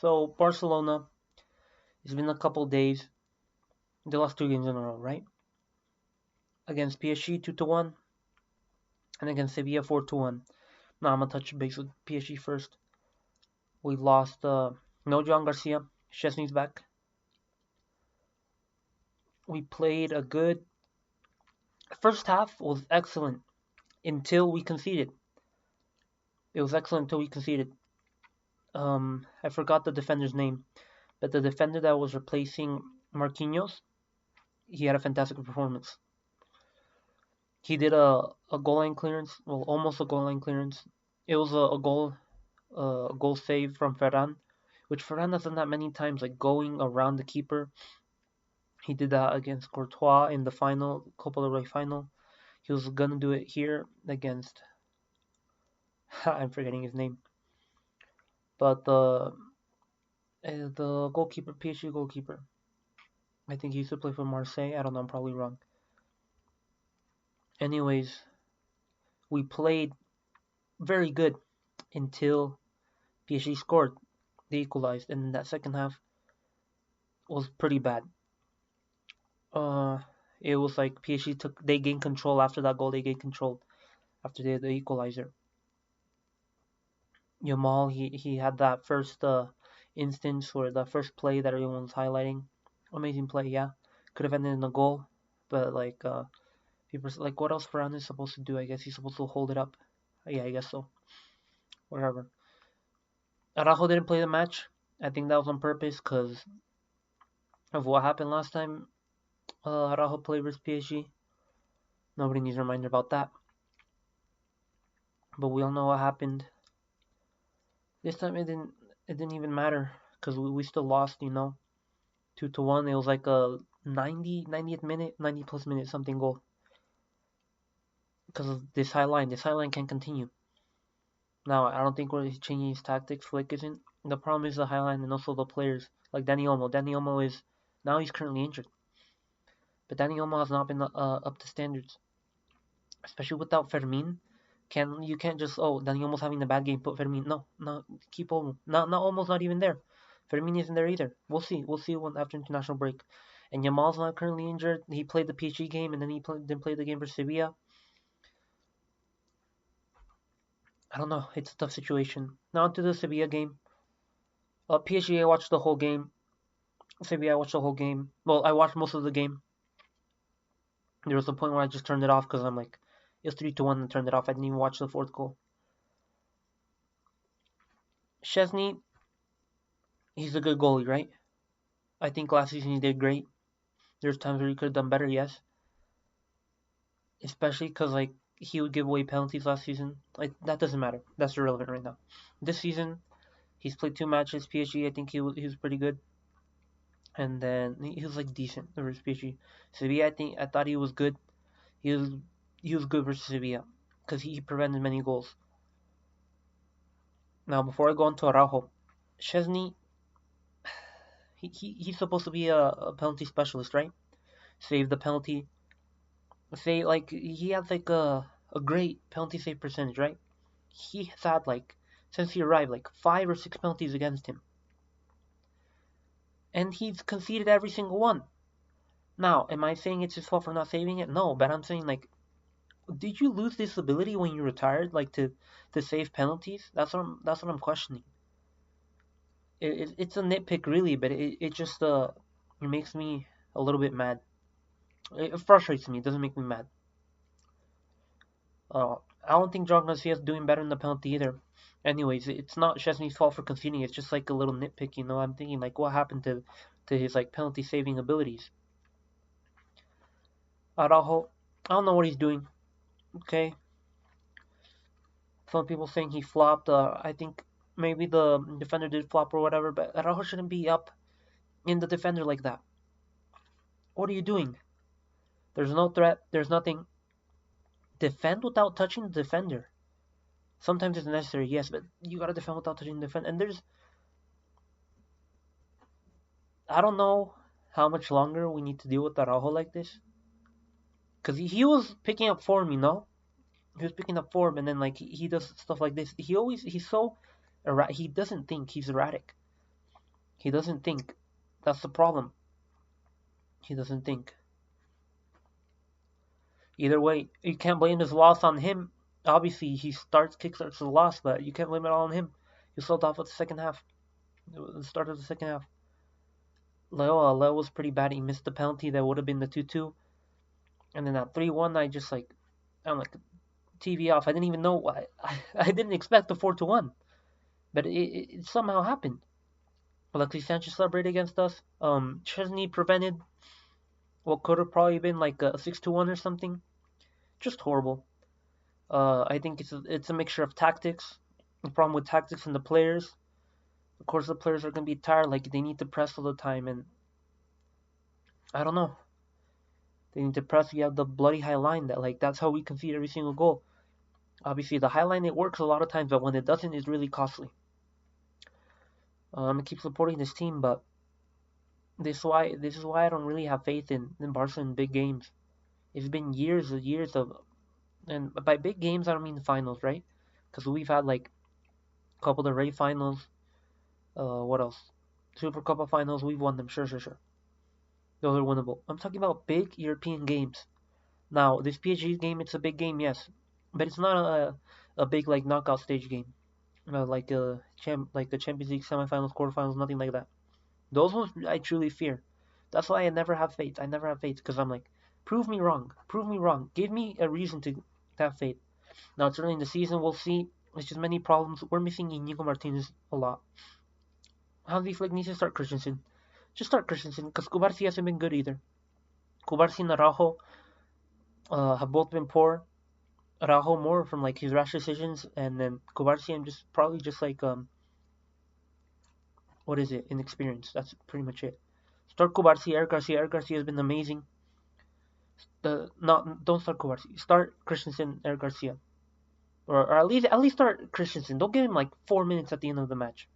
So Barcelona, it's been a couple days. They lost 2 games in a row, right? Against PSG 2-1, and against Sevilla 4-1. Now I'm gonna touch base with PSG first. We lost no John Garcia. Chesney's back. We played a good first half was excellent until we conceded. It was excellent until we conceded. I forgot the defender's name, but the defender that was replacing Marquinhos, he had a fantastic performance. He did a goal line clearance, well, almost a goal line clearance. It was a goal save from Ferran, which Ferran has done that many times, like going around the keeper. He did that against Courtois in the final, Copa del Rey final. He was gonna do it here against, I'm forgetting his name, but the goalkeeper, PSG goalkeeper. I think he used to play for Marseille. I don't know, I'm probably wrong. Anyways, we played very good until PSG scored. They equalized, and then that second half was pretty bad. Uh, it was like PSG they gained control after that goal. They gained control after the equalizer. Yamal, he had that first instance or the first play that everyone's highlighting. Amazing play, yeah. Could have ended in a goal, but like people like, what else Varane is supposed to do? I guess he's supposed to hold it up. Yeah, I guess so. Whatever. Araujo didn't play the match. I think that was on purpose because of what happened last time. Araujo played versus PSG. Nobody needs a reminder about that. But we all know what happened. This time it didn't even matter because we still lost. 2-1. It was like a 90th minute, 90 plus minute something goal because of this high line. This high line can't continue. Now I don't think we're changing his tactics. Flick isn't. The problem is the high line and also the players like Dani Olmo. Dani Olmo is now he's currently injured, but Dani Olmo has not been up to standards, especially without Fermin. You can't just Dani Olmo's having a bad game, put Fermin. No, keep Olmo. Not Olmo's not even there. Fermin isn't there either. We'll see when after international break. And Yamal's not currently injured. He played the PSG game and then didn't play the game for Sevilla. I don't know. It's a tough situation. Now to the Sevilla game. PSG, I watched the whole game. Sevilla, I watched the whole game. Well, I watched most of the game. There was a point where I just turned it off because I'm like, it was 3-1 and turned it off. I didn't even watch the fourth goal. Szczesny, he's a good goalie, right? I think last season he did great. There's times where he could have done better, yes. Especially because like he would give away penalties last season. Like that doesn't matter. That's irrelevant right now. This season, he's played 2 matches. PSG, I think he was pretty good. And then he was like decent versus PSG. Sevilla, I thought he was good. He was good versus Sevilla because he prevented many goals. Now before I go on to Araujo, Szczesny, he's supposed to be a penalty specialist, right? Save the penalty. Say like he has like a great penalty save percentage, right? He has had like since he arrived like 5 or 6 penalties against him, and he's conceded every single one. Now, am I saying it's his fault for not saving it? No, but I'm saying like, did you lose this ability when you retired, like to save penalties? That's what I'm questioning. It's a nitpick really, but it just it makes me a little bit mad. It frustrates me. It doesn't make me mad. I don't think John Garcia is doing better in the penalty either. Anyways, it's not Szczesny's fault for conceding. It's just like a little nitpick, I'm thinking like, what happened to his like penalty saving abilities? Araujo, I don't know what he's doing. Okay, some people saying he flopped. I think maybe the defender did flop or whatever, but Araujo shouldn't be up in the defender like that. What are you doing? There's no threat. There's nothing. Defend without touching the defender. Sometimes it's necessary, yes, but you gotta defend without touching the defender. And I don't know how much longer we need to deal with Araujo like this. Because he was picking up form, He was picking up form, and then like he does stuff like this. He's so erratic. He doesn't think, he's erratic. He doesn't think. That's the problem. He doesn't think. Either way, you can't blame his loss on him. Obviously, he kickstarts the loss, but you can't blame it all on him. He sold off at the second half. The start of the second half. Leo was pretty bad. He missed the penalty that would have been the 2-2. And then at 3-1, I'm like, TV off. I didn't even know. I didn't expect the 4-1. But it somehow happened. Luckily, Sanchez celebrated against us. Chesney prevented what could have probably been like a 6-1 or something. Just horrible. I think it's a mixture of tactics. The problem with tactics and the players. Of course, the players are gonna be tired. Like they need to press all the time, and I don't know. They need to press. You have the bloody high line that's how we concede every single goal. Obviously, the high line it works a lot of times, but when it doesn't, it's really costly. I'm gonna keep supporting this team, but this is why I don't really have faith in Barca in big games. It's been years and years of, and by big games I don't mean the finals, right? Because we've had like a couple of Ray finals. What else? Super Copa finals. We've won them. Sure. Those are winnable. I'm talking about big European games. Now this PSG game, it's a big game, yes, but it's not a big like knockout stage game, like the Champions League semifinals, quarterfinals, nothing like that. Those ones I truly fear. That's why I never have faith. I never have faith because I'm like, prove me wrong. Prove me wrong. Give me a reason to have faith. Now it's early in the season. We'll see. It's just many problems. We're missing Inigo Martinez a lot. Hansi Flick needs to start Christensen. Just start Christensen because Kubarsi hasn't been good either. Kubarsi and Araujo have both been poor. Araujo more from like his rash decisions, and then Kubarsi I'm just probably just like what is it? Inexperience. That's pretty much it. Start Kubarsi, Eric Garcia. Eric Garcia has been amazing. Don't start Kubarsi. Start Christensen, Eric Garcia, or at least start Christensen. Don't give him like 4 minutes at the end of the match.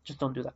Just don't do that.